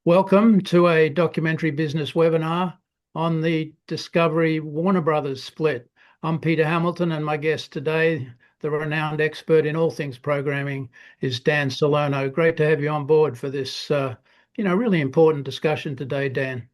Welcome to a documentary business webinar on the Discovery Warner Brothers split. I'm Peter Hamilton, and my guest today, the renowned expert in all things programming, is Dan Solono. Great to have you on board for this, really important discussion today, Dan.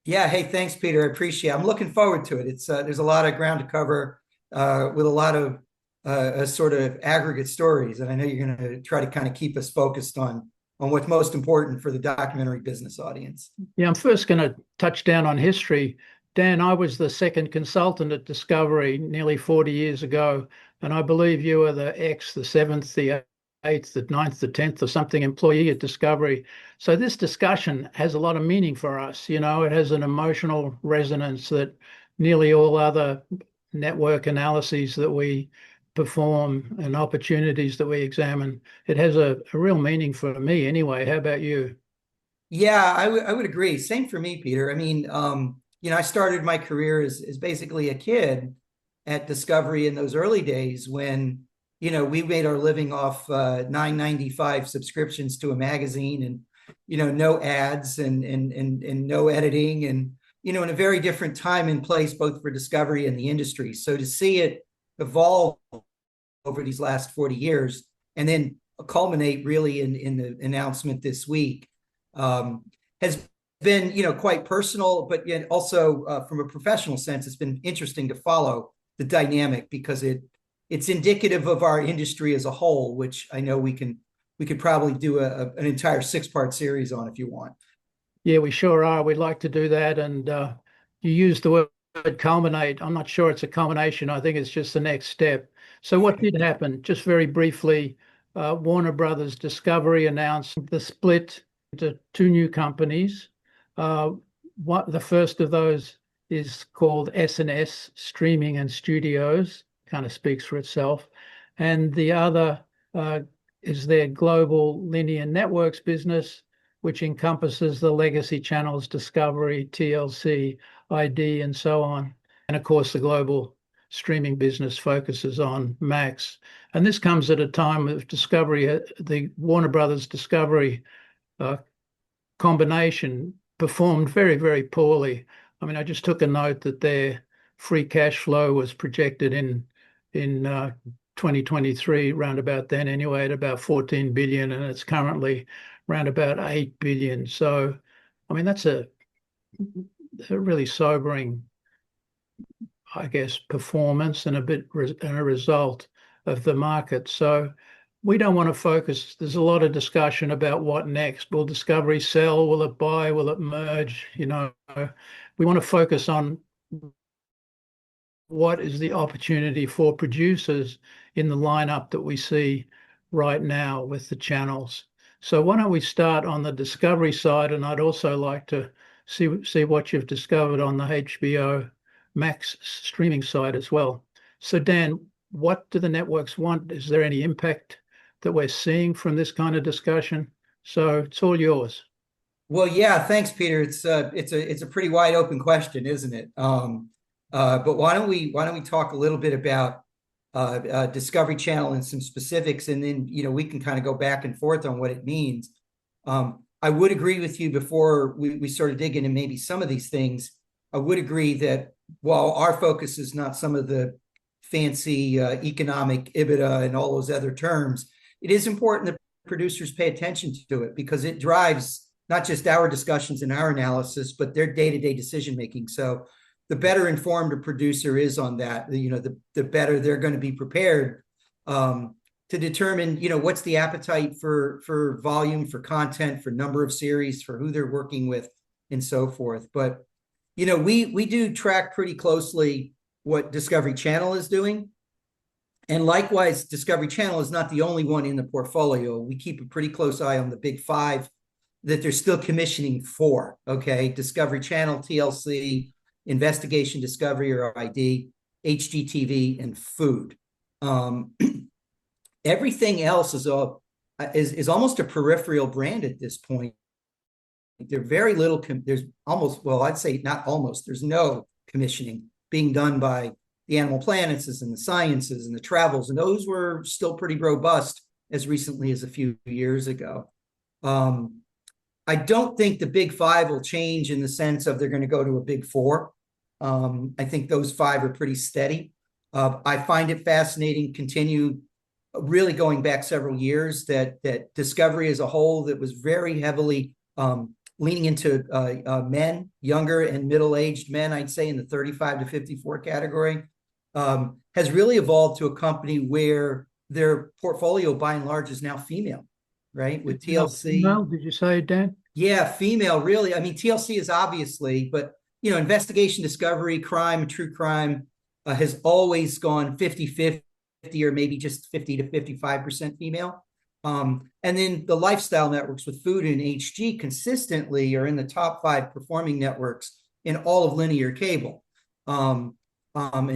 Yeah, hey, thanks, Peter. I appreciate it. I'm looking forward to it. It's there's a lot of ground to cover with a lot of sort of aggregate stories, and I know you're going to try to kind of keep us focused on what's most important for the documentary business audience. Yeah, I'm first going to touch down on history. Dan, I was the second consultant at Discovery nearly 40 years ago, and I believe you were the seventh, the eighth, the ninth, the 10th or something employee at Discovery. So this discussion has a lot of meaning for us. You know, it has an emotional resonance that nearly all other network analyses that we perform and opportunities that we examine, it has a real meaning for me anyway. How about you? Yeah, I would agree. Same for me, Peter. I mean, I started my career as basically a kid at Discovery in those early days when, we made our living off 9.95 subscriptions to a magazine and, no ads and no editing and, in a very different time and place, both for Discovery and the industry. So to see it evolve over these last 40 years and then culminate really in the announcement this week has been, quite personal, but yet also from a professional sense, it's been interesting to follow the dynamic because it's indicative of our industry as a whole, which I know we could probably do an entire 6-part series on if you want. Yeah, we sure are. We'd like to do that. And you used the word culminate. I'm not sure it's a culmination. I think it's just the next step. So what did happen? Just very briefly, Warner Brothers Discovery announced the split into two new companies. The first of those is called S&S, Streaming and Studios, kind of speaks for itself. And the other is their global linear networks business, which encompasses the legacy channels Discovery, TLC, ID, and so on. And of course, the global streaming business focuses on Max. And this comes at a time of Discovery, the Warner Brothers Discovery combination performed very, very poorly. I mean, I just took a note that their free cash flow was projected in 2023, round about then anyway, at about 14 billion, and it's currently around about 8 billion. So, I mean, that's a really sobering, I guess, performance and a result of the market. So we don't want to focus. There's a lot of discussion about what next. Will Discovery sell? Will it buy? Will it merge? We want to focus on what is the opportunity for producers in the lineup that we see right now with the channels. So why don't we start on the Discovery side, and I'd also like to see what you've discovered on the HBO Max streaming side as well. So Dan, what do the networks want? Is there any impact that we're seeing from this kind of discussion? So it's all yours. Well, yeah, thanks, Peter. It's a pretty wide open question, isn't it? But why don't we talk a little bit about Discovery Channel and some specifics, and then we can kind of go back and forth on what it means. I would agree with you before we started digging into maybe some of these things. I would agree that while our focus is not some of the fancy economic EBITDA and all those other terms, it is important that producers pay attention to it because it drives not just our discussions and our analysis, but their day-to-day decision making. So the better informed a producer is on that, the better they're going to be prepared to determine, what's the appetite for volume, for content, for number of series, for who they're working with, and so forth. But we do track pretty closely what Discovery Channel is doing. And likewise, Discovery Channel is not the only one in the portfolio. We keep a pretty close eye on the big five that they're still commissioning for. Okay, Discovery Channel, TLC, Investigation Discovery or ID, HGTV, and Food. Everything else is almost a peripheral brand at this point. There's very little. There's almost, well, I'd say not almost. There's no commissioning being done by the Animal Planets and the Sciences and the Travels, and those were still pretty robust as recently as a few years ago. I don't think the big five will change in the sense of they're going to go to a big four. I think those five are pretty steady. I find it fascinating, continue really going back several years, that Discovery as a whole, that was very heavily leaning into men, younger and middle-aged men, I'd say in the 35 to 54 category, has really evolved to a company where their portfolio by and large is now female, right? With TLC. Female, did you say, Dan? Yeah, female, really. I mean, TLC is obviously, but investigation, discovery, crime, true crime has always gone 50-50 or maybe just 50 to 55% female. And then the lifestyle networks with Food and HG consistently are in the top 5 performing networks in all of linear cable. And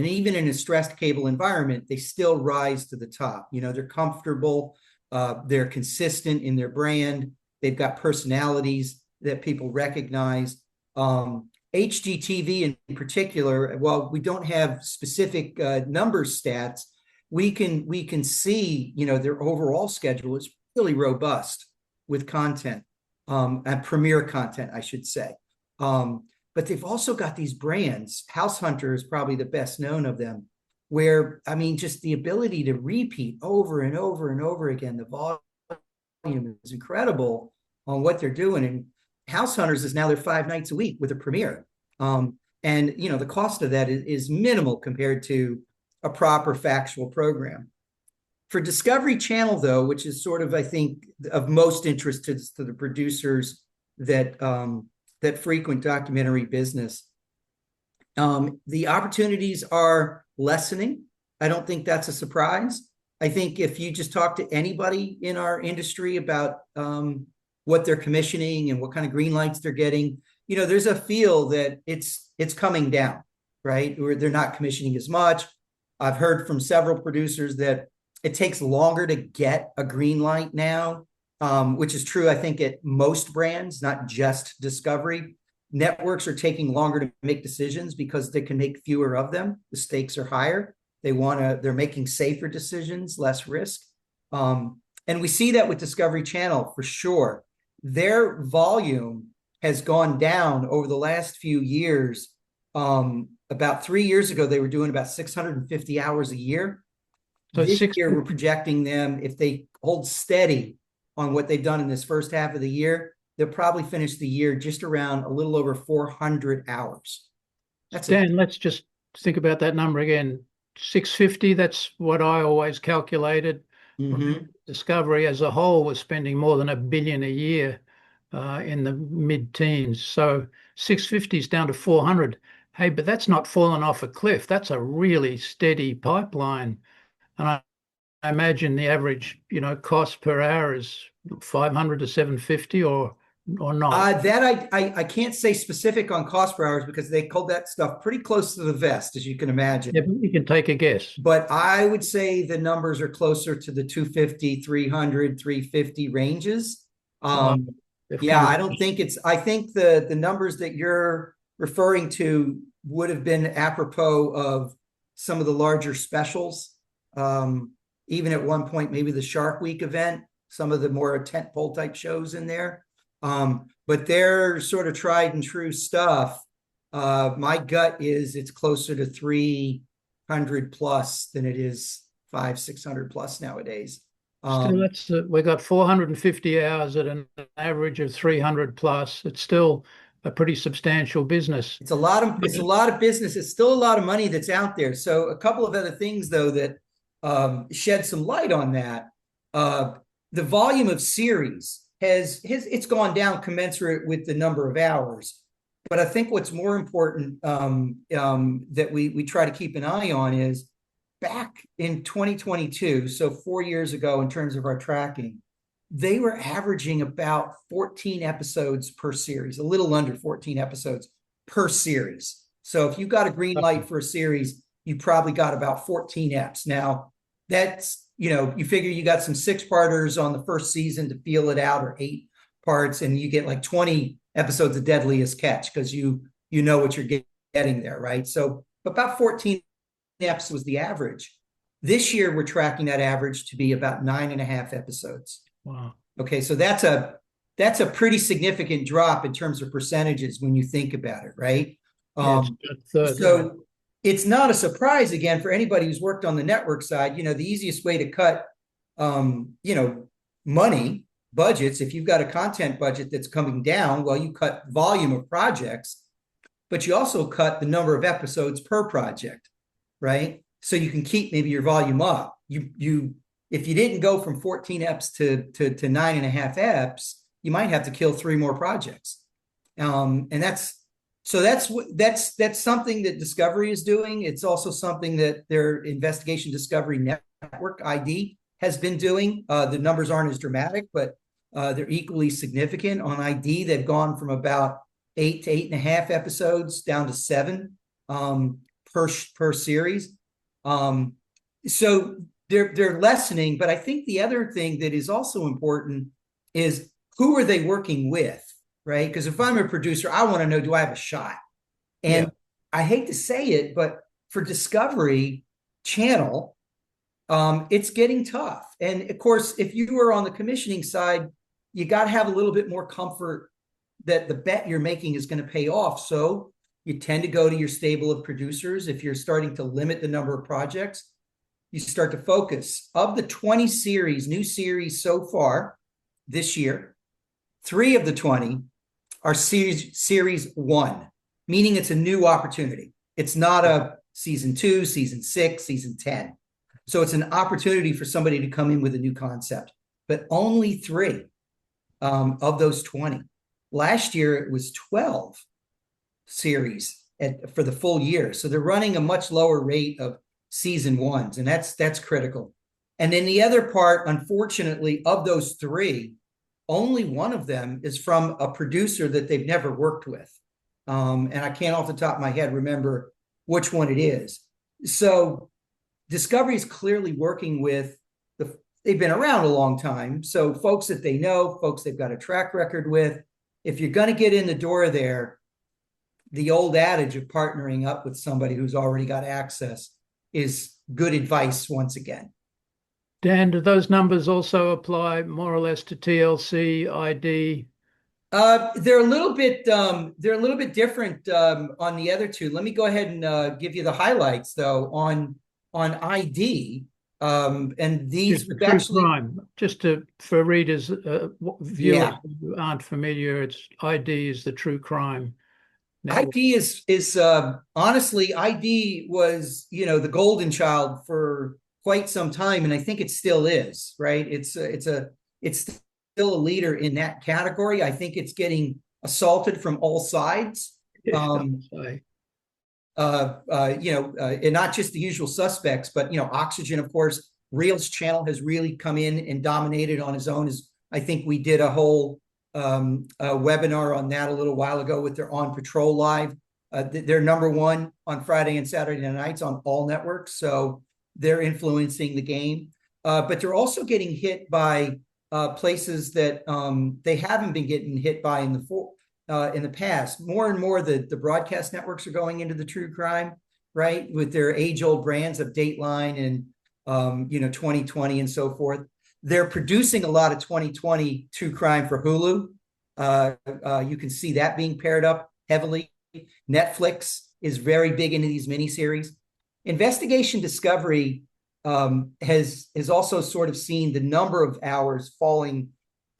even in a stressed cable environment, they still rise to the top. They're comfortable, they're consistent in their brand, they've got personalities that people recognize. HGTV in particular, while we don't have specific numbers stats, we can see their overall schedule is really robust with content, and premier content, I should say. But they've also got these brands. House Hunter is probably the best known of them, where, I mean, just the ability to repeat over and over and over again, the volume is incredible on what they're doing. And House Hunters is now their 5 nights a week with a premiere. And the cost of that is minimal compared to a proper factual program. For Discovery Channel, though, which is sort of, I think, of most interest to the producers that frequent documentary business, the opportunities are lessening. I don't think that's a surprise. I think if you just talk to anybody in our industry about what they're commissioning and what kind of green lights they're getting, there's a feel that it's coming down, right? Or they're not commissioning as much. I've heard from several producers that it takes longer to get a green light now, which is true, I think, at most brands, not just Discovery. Networks are taking longer to make decisions because they can make fewer of them. The stakes are higher. They're making safer decisions, less risk. And we see that with Discovery Channel for sure. Their volume has gone down over the last few years. About 3 years ago, they were doing about 650 hours a year. So this year, we're projecting them, if they hold steady on what they've done in this first half of the year, they'll probably finish the year just around a little over 400 hours. Dan, let's just think about that number again. 650, that's what I always calculated. Mm-hmm. Discovery as a whole was spending more than $1 billion a year in the mid-teens. So 650 is down to 400. Hey, but that's not fallen off a cliff. That's a really steady pipeline. And I imagine the average, cost per hour is 500 to 750 or not. That I can't say specific on cost per hours because they called that stuff pretty close to the vest, as you can imagine. Yeah, but you can take a guess. But I would say the numbers are closer to the 250, 300, 350 ranges. Yeah, I don't think I think the numbers that you're referring to would have been apropos of some of the larger specials. Even at one point, maybe the Shark Week event, some of the more tentpole type shows in there. But they're sort of tried and true stuff. My gut is it's closer to 300 plus than it is 500-600 plus nowadays. Still, we got 450 hours at an average of 300 plus. It's still a pretty substantial business. It's a lot of business. It's still a lot of money that's out there. So a couple of other things, though, that shed some light on that. The volume of series it's gone down commensurate with the number of hours. But I think what's more important that we try to keep an eye on is back in 2022, so 4 years ago in terms of our tracking, they were averaging about 14 episodes per series, a little under 14 episodes per series. So if you got a green light for a series, you probably got about 14 eps. Now, that's, you figure you got some 6-parters on the first season to feel it out, or 8 parts, and you get like 20 episodes of Deadliest Catch because you know what you're getting there, right? So about 14 eps was the average. This year, we're tracking that average to be about 9.5 episodes. Wow. Okay, so that's a that's a pretty significant drop in terms of percentages when you think about it, right? Yeah, it's Um, a third, right? so it's not a surprise again for anybody who's worked on the network side. The easiest way to cut, money budgets, if you've got a content budget that's coming down, well, you cut volume of projects, but you also cut the number of episodes per project, right? So you can keep maybe your volume up. You if you didn't go from 14 eps to 9.5 eps, you might have to kill 3 more projects. And that's something that Discovery is doing. It's also something that their Investigation Discovery Network ID has been doing. The numbers aren't as dramatic, but they're equally significant. On ID, they've gone from about 8 to 8.5 episodes down to 7 per series. So they're lessening, but I think the other thing that is also important is who are they working with, right? Because if I'm a producer, I want to know, do I have a shot? And I hate to say it, but for Discovery Channel, it's getting tough. And of course, if you are on the commissioning side, you got to have a little bit more comfort that the bet you're making is going to pay off. So you tend to go to your stable of producers. If you're starting to limit the number of projects, you start to focus. Of the 20 new series so far this year, 3 of the 20 are series 1, meaning it's a new opportunity. It's not a season 2, season 6, season 10. So it's an opportunity for somebody to come in with a new concept, but only 3 of those 20. Last year, it was 12 series for the full year. So they're running a much lower rate of season 1s, and that's critical. And then the other part, unfortunately, of those 3, only one of them is from a producer that they've never worked with. And I can't off the top of my head remember which one it is. So Discovery is clearly working with they've been around a long time. So folks that they know, folks they've got a track record with. If you're going to get in the door there, the old adage of partnering up with somebody who's already got access is good advice once again. Dan, do those numbers also apply more or less to TLC, ID? They're a little bit different on the other 2. Let me go ahead and give you the highlights though on ID. And these just actually crime. Just for readers, viewers who aren't familiar, it's ID is the true crime network. ID is honestly, ID was the golden child for quite some time, and I think it still is, right? It's still a leader in that category. I think it's getting assaulted from all sides. And not just the usual suspects, but Oxygen, of course. Reel's channel has really come in and dominated on his own. I think we did a whole webinar on that a little while ago with their On Patrol Live. They're number 1 on Friday and Saturday nights on all networks, so they're influencing the game. But they're also getting hit by places that they haven't been getting hit by in the past. More and more, the broadcast networks are going into the true crime, right, with their age-old brands of Dateline and 2020 and so forth. They're producing a lot of 2020 true crime for Hulu. You can see that being paired up heavily. Netflix is very big into these miniseries. Investigation Discovery has also sort of seen the number of hours falling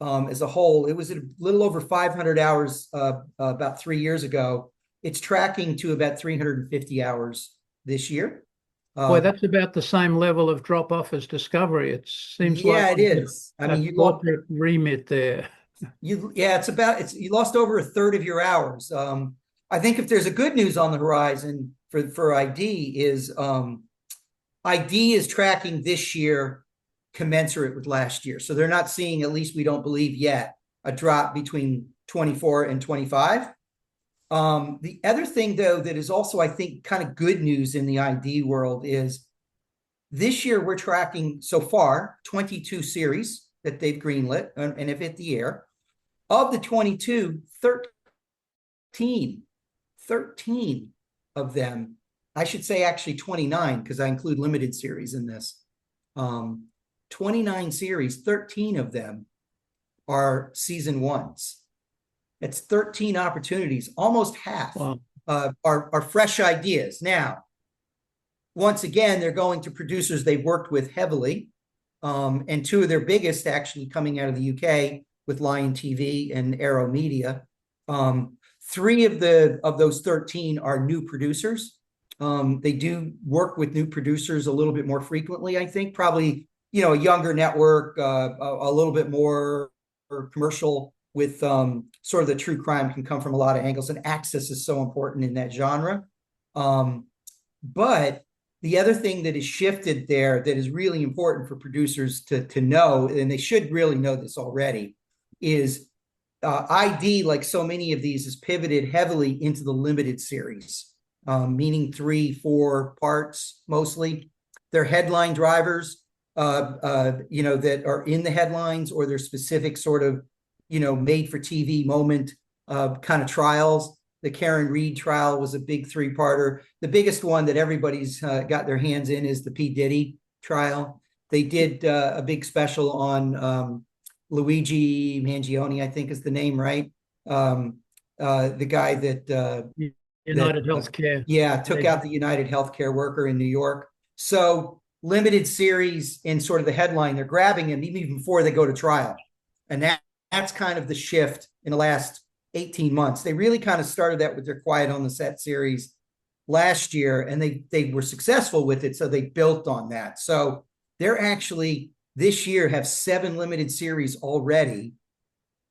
as a whole. It was a little over 500 hours about 3 years ago. It's tracking to about 350 hours this year. Boy, that's about the same level of drop off as Discovery. It seems like it is. I mean, corporate remit there. You lost over a third of your hours. I think if there's a good news on the horizon for ID is ID is tracking this year commensurate with last year. So they're not seeing, at least we don't believe yet, a drop between 24 and 25. The other thing, though, that is also, I think, kind of good news in the ID world is this year we're tracking so far 22 series that they've greenlit and have hit the air. Of the 22, 13 of them, I should say actually 29, because I include limited series in this. 29 series, 13 of them are season ones. It's 13 opportunities, almost half Wow. are fresh ideas. Now, once again, they're going to producers they've worked with heavily, and two of their biggest actually coming out of the UK with Lion TV and Arrow Media. Three of those 13 are new producers. They do work with new producers a little bit more frequently, I think, probably, a younger network, a little bit more commercial with sort of the true crime can come from a lot of angles, and access is so important in that genre. But the other thing that is shifted there that is really important for producers to know, and they should really know this already, is ID, like so many of these, is pivoted heavily into the limited series, meaning 3-4 parts mostly. They're headline drivers, that are in the headlines, or they're specific sort of, made for TV moment kind of trials. The Karen Reed trial was a big 3-parter. The biggest one that everybody's got their hands in is the P. Diddy trial. They did a big special on Luigi Mangione, I think is the name, right? The guy that United Healthcare. took out the United Healthcare worker in New York. So limited series in sort of the headline, they're grabbing him even before they go to trial. And that's kind of the shift in the last 18 months. They really kind of started that with their Quiet on the Set series last year, and they were successful with it, so they built on that. So they're actually this year have 7 limited series already.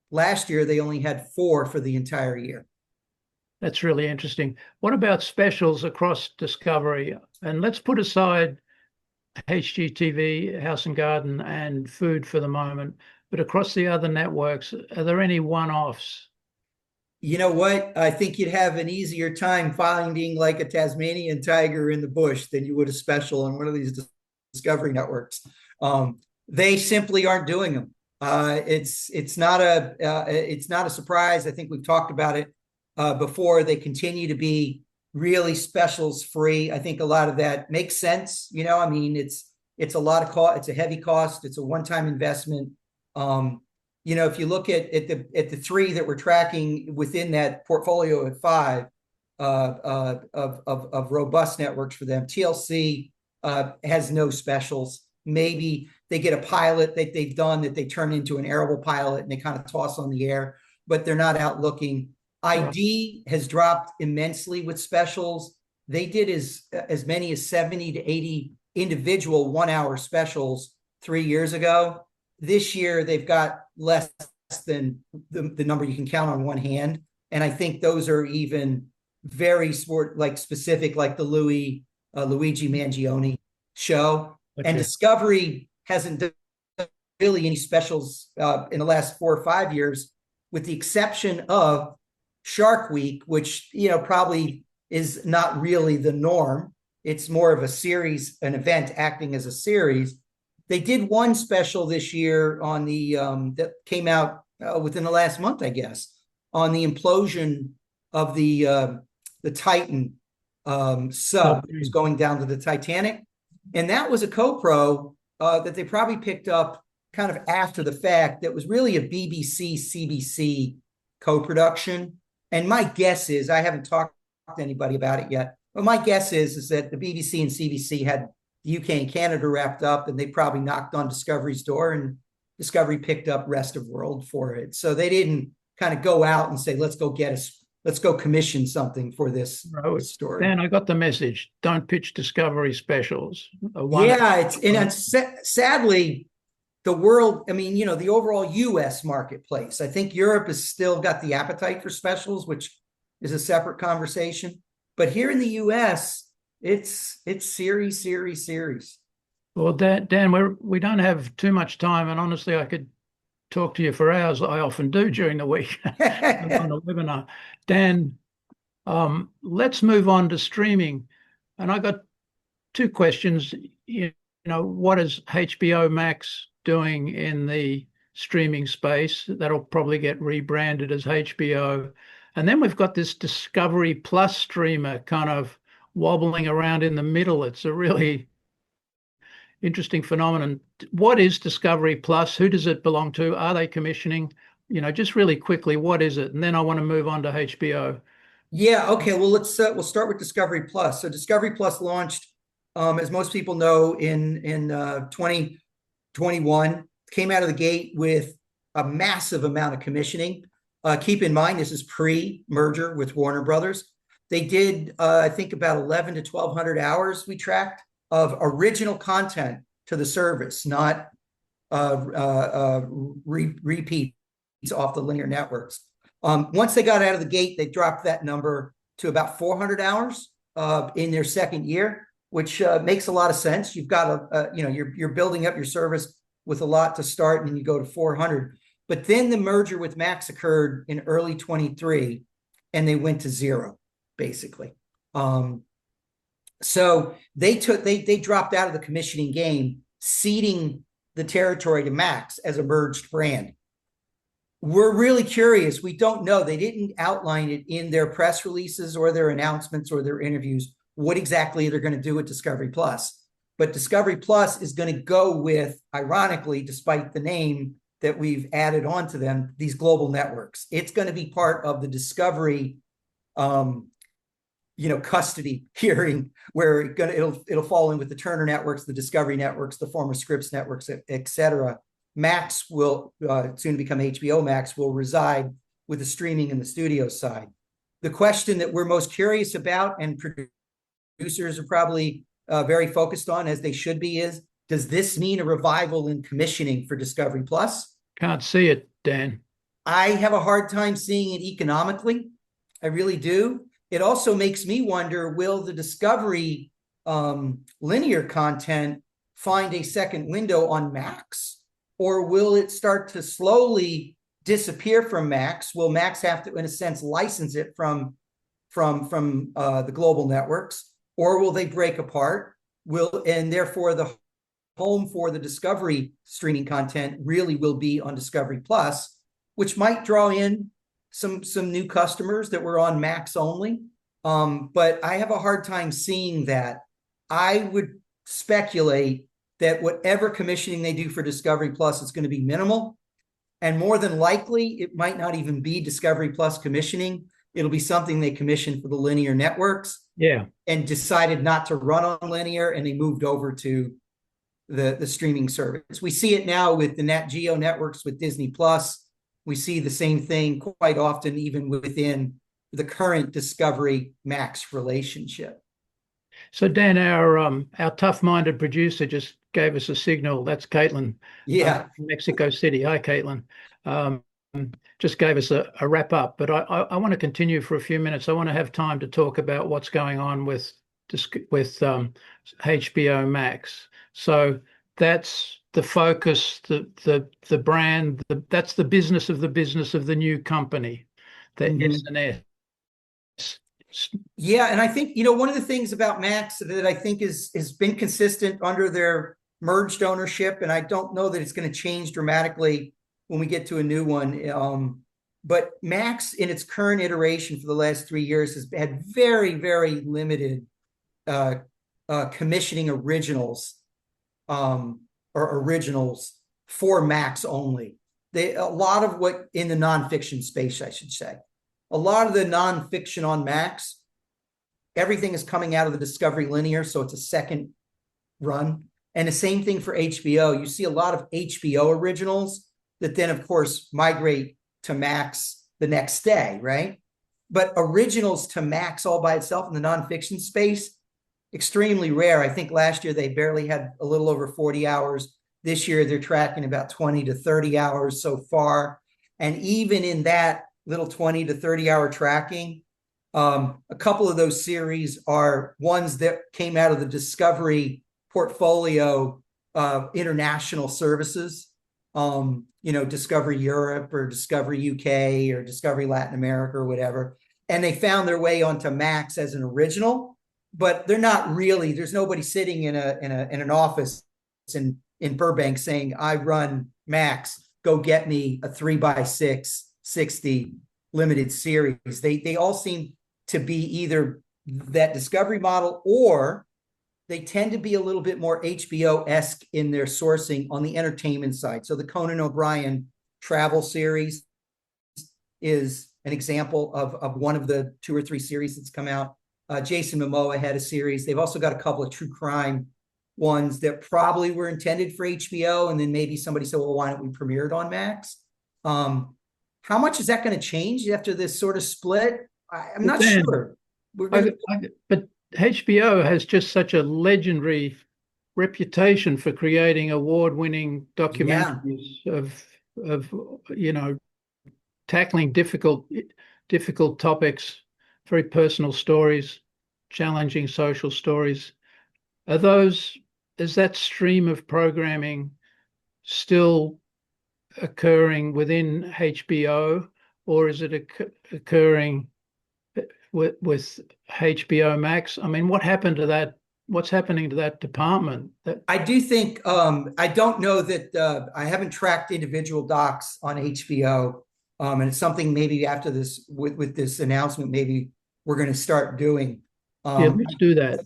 Last year they only had 4 for the entire year. That's really interesting. What about specials across Discovery? And let's put aside HGTV, House and Garden, and Food for the moment, but across the other networks, are there any one-offs? You know what? I think you'd have an easier time finding like a Tasmanian tiger in the bush than you would a special on one of these Discovery networks. They simply aren't doing them. It's not a surprise. I think we've talked about it before. They continue to be really specials free. I think a lot of that makes sense. I mean, it's a lot of cost. It's a heavy cost. It's a one-time investment. If you look at the 3 that we're tracking within that portfolio at 5 of robust networks for them, TLC has no specials. Maybe they get a pilot that they've done that they turn into an airable pilot and they kind of toss on the air, but they're not out looking. ID has dropped immensely with specials. They did as many as 70 to 80 individual 1-hour specials 3 years ago. This year, they've got less than the number you can count on one hand. And I think those are even very specific, like the Luigi Mangione show. Okay. And Discovery hasn't done really any specials in the last 4 or 5 years, with the exception of Shark Week, which, probably is not really the norm. It's more of a series, an event acting as a series. They did one special this year on the that came out within the last month, I guess, on the implosion of the Titan sub that was going down to the Titanic, and that was a co-pro that they probably picked up kind of after the fact. That was really a BBC CBC co-production, and my guess is, I haven't talked to anybody about it yet, but my guess is that the BBC and CBC had the UK and Canada wrapped up, and they probably knocked on Discovery's door, and Discovery picked up rest of world for it. So they didn't kind of go out and say, let's go commission something for this story. Dan, I got the message. Don't pitch Discovery specials. Sadly, the world, the overall US marketplace, I think Europe has still got the appetite for specials, which is a separate conversation. But here in the US, it's series. Well, Dan, we don't have too much time, and honestly, I could talk to you for hours. I often do during the week on a webinar. Dan, let's move on to streaming. And I got 2 questions. What is HBO Max doing in the streaming space? That'll probably get rebranded as HBO. And then we've got this Discovery Plus streamer kind of wobbling around in the middle. It's a really interesting phenomenon. What is Discovery Plus? Who does it belong to? Are they commissioning? Just really quickly, what is it? And then I want to move on to HBO. Yeah, okay. Well, we'll start with Discovery Plus. So Discovery Plus launched, as most people know, in 2021. Came out of the gate with a massive amount of commissioning. Keep in mind, this is pre-merger with Warner Brothers. They did, I think, about 11 to 1,200 hours we tracked of original content to the service, not repeats off the linear networks. Once they got out of the gate, they dropped that number to about 400 hours in their second year, which makes a lot of sense. You've got you're building up your service with a lot to start, and you go to 400. But then the merger with Max occurred in early 23, and they went to zero, basically. So they dropped out of the commissioning game, ceding the territory to Max as a merged brand. We're really curious. We don't know. They didn't outline it in their press releases or their announcements or their interviews, what exactly they're going to do with Discovery Plus. But Discovery Plus is going to go with, ironically, despite the name that we've added on to them, these global networks. It's going to be part of the Discovery custody hearing, where it'll fall in with the Turner networks, the Discovery networks, the former Scripps networks, et cetera. Max will soon become HBO Max, will reside with the streaming and the studio side. The question that we're most curious about, and producers are probably very focused on, as they should be, is, does this mean a revival in commissioning for Discovery Plus? Can't see it, Dan. I have a hard time seeing it economically. I really do. It also makes me wonder, will the Discovery linear content find a second window on Max? Or will it start to slowly disappear from Max? Will Max have to, in a sense, license it from the global networks? Or will they break apart? And therefore the home for the Discovery streaming content really will be on Discovery Plus, which might draw in some new customers that were on Max only. But I have a hard time seeing that. I would speculate that whatever commissioning they do for Discovery Plus is going to be minimal. And more than likely, it might not even be Discovery Plus commissioning. It'll be something they commissioned for the linear networks. Yeah. And decided not to run on linear, and they moved over to the streaming service. We see it now with the Nat Geo networks with Disney Plus. We see the same thing quite often, even within the current Discovery Max relationship. So Dan, our tough-minded producer just gave us a signal. That's Caitlin. Yeah. From Mexico City. Hi, Caitlin. Just gave us a wrap up, but I want to continue for a few minutes. I want to have time to talk about what's going on with HBO Max. So that's the focus, the brand, that's the business of the new company, the SNS. Yeah, and I think, one of the things about Max that I think has been consistent under their merged ownership, and I don't know that it's going to change dramatically when we get to a new one. But Max, in its current iteration for the last 3 years, has had very, very limited commissioning originals or originals for Max only. A lot of what in the nonfiction space, I should say, a lot of the nonfiction on Max, everything is coming out of the Discovery Linear, so it's a second run. And the same thing for HBO. You see a lot of HBO originals that then, of course, migrate to Max the next day, right? But originals to Max all by itself in the nonfiction space, extremely rare. I think last year they barely had a little over 40 hours. This year they're tracking about 20 to 30 hours so far. And even in that little 20 to 30 hour tracking, a couple of those series are ones that came out of the Discovery portfolio international services, Discovery Europe or Discovery UK or Discovery Latin America or whatever. And they found their way onto Max as an original, but they're not really, there's nobody sitting in an office in Burbank saying, I run Max, go get me a 3x6 60 limited series. They all seem to be either that Discovery model or they tend to be a little bit more HBO-esque in their sourcing on the entertainment side. So the Conan O'Brien travel series is an example of one of the 2 or 3 series that's come out. Jason Momoa had a series. They've also got a couple of true crime ones that probably were intended for HBO, and then maybe somebody said, well, why don't we premiere it on Max? How much is that going to change after this sort of split? I'm not sure. But HBO has just such a legendary reputation for creating award-winning documentaries of tackling difficult topics, very personal stories, challenging social stories. Is that stream of programming still occurring within HBO, or is it occurring with HBO Max? I mean, what happened to that? What's happening to that department? I do think I don't know that I haven't tracked individual docs on HBO, and it's something maybe after this with this announcement, maybe we're going to start doing. Yeah, let's do that.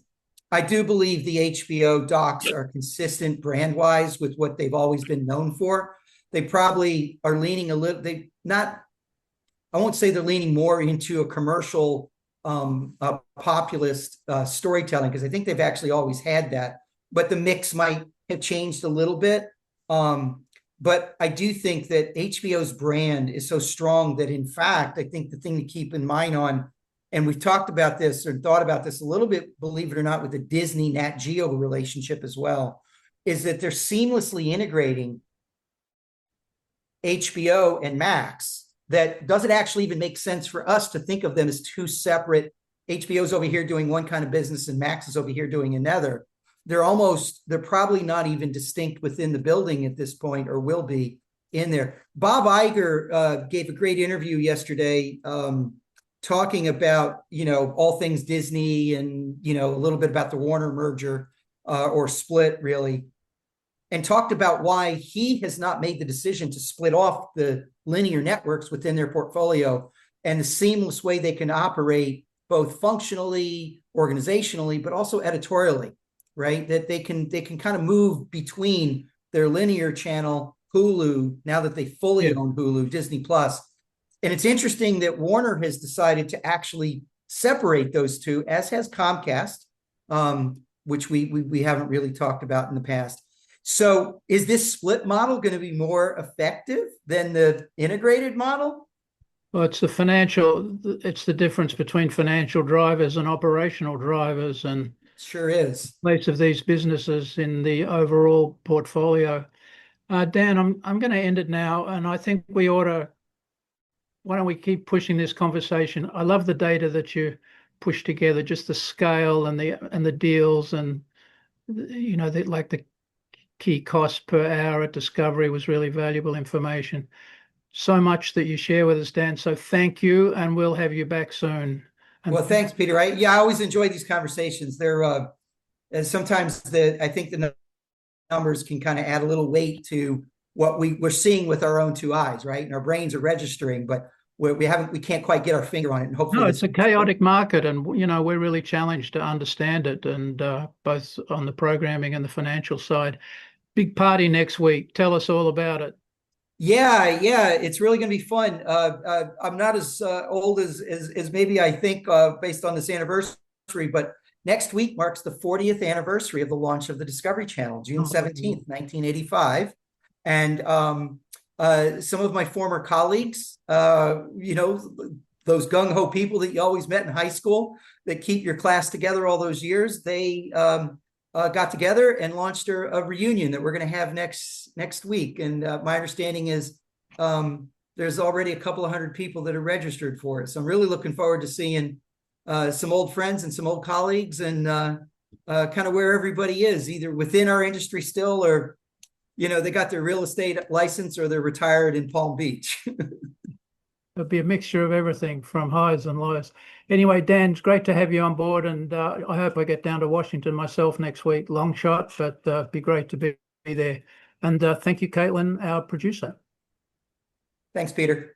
I do believe the HBO docs are consistent brand wise with what they've always been known for. They probably are leaning a little. I won't say they're leaning more into a commercial, populist storytelling, because I think they've actually always had that, but the mix might have changed a little bit. But I do think that HBO's brand is so strong that, in fact, I think the thing to keep in mind and we've talked about this or thought about this a little bit, believe it or not, with the Disney Nat Geo relationship as well, is that they're seamlessly integrating HBO and Max. That doesn't actually even make sense for us to think of them as 2 separate. HBO's over here doing one kind of business and Max is over here doing another. They're probably not even distinct within the building at this point, or will be in there. Bob Iger gave a great interview yesterday, talking about, all things Disney and, a little bit about the Warner merger or split, really, and talked about why he has not made the decision to split off the linear networks within their portfolio and the seamless way they can operate both functionally, organizationally, but also editorially, right? That they can kind of move between their linear channel, Hulu, now that they fully own Hulu, Disney Plus. And it's interesting that Warner has decided to actually separate those two, as has Comcast, which we haven't really talked about in the past. So is this split model going to be more effective than the integrated model? Well, it's the difference between financial drivers and operational drivers, and sure is place of these businesses in the overall portfolio. Dan, I'm going to end it now, and I think why don't we keep pushing this conversation? I love the data that you push together, just the scale and the deals, and the key cost per hour at Discovery was really valuable information. So much that you share with us, Dan. So thank you, and we'll have you back soon. Well, thanks, Peter. I always enjoy these conversations. They're and sometimes I think the numbers can kind of add a little weight to what we're seeing with our own 2 eyes, right? And our brains are registering, but we can't quite get our finger on it. And hopefully, no, it's a chaotic market, and we're really challenged to understand it, and both on the programming and the financial side. Big party next week. Tell us all about it. Yeah, it's really going to be fun. I'm not as old as maybe I think based on this anniversary, but next week marks the 40th anniversary of the launch of the Discovery Channel, June 17th, 1985. And some of my former colleagues, those gung-ho people that you always met in high school that keep your class together all those years, they got together and launched a reunion that we're going to have next week. And my understanding is there's already a couple of hundred people that are registered for it. So I'm really looking forward to seeing some old friends and some old colleagues, and kind of where everybody is, either within our industry still, or they got their real estate license, or they're retired in Palm Beach. It'll be a mixture of everything from highs and lows. Anyway, Dan, it's great to have you on board, and I hope I get down to Washington myself next week. Long shot, but it'd be great to be there. And thank you, Caitlin, our producer. Thanks, Peter.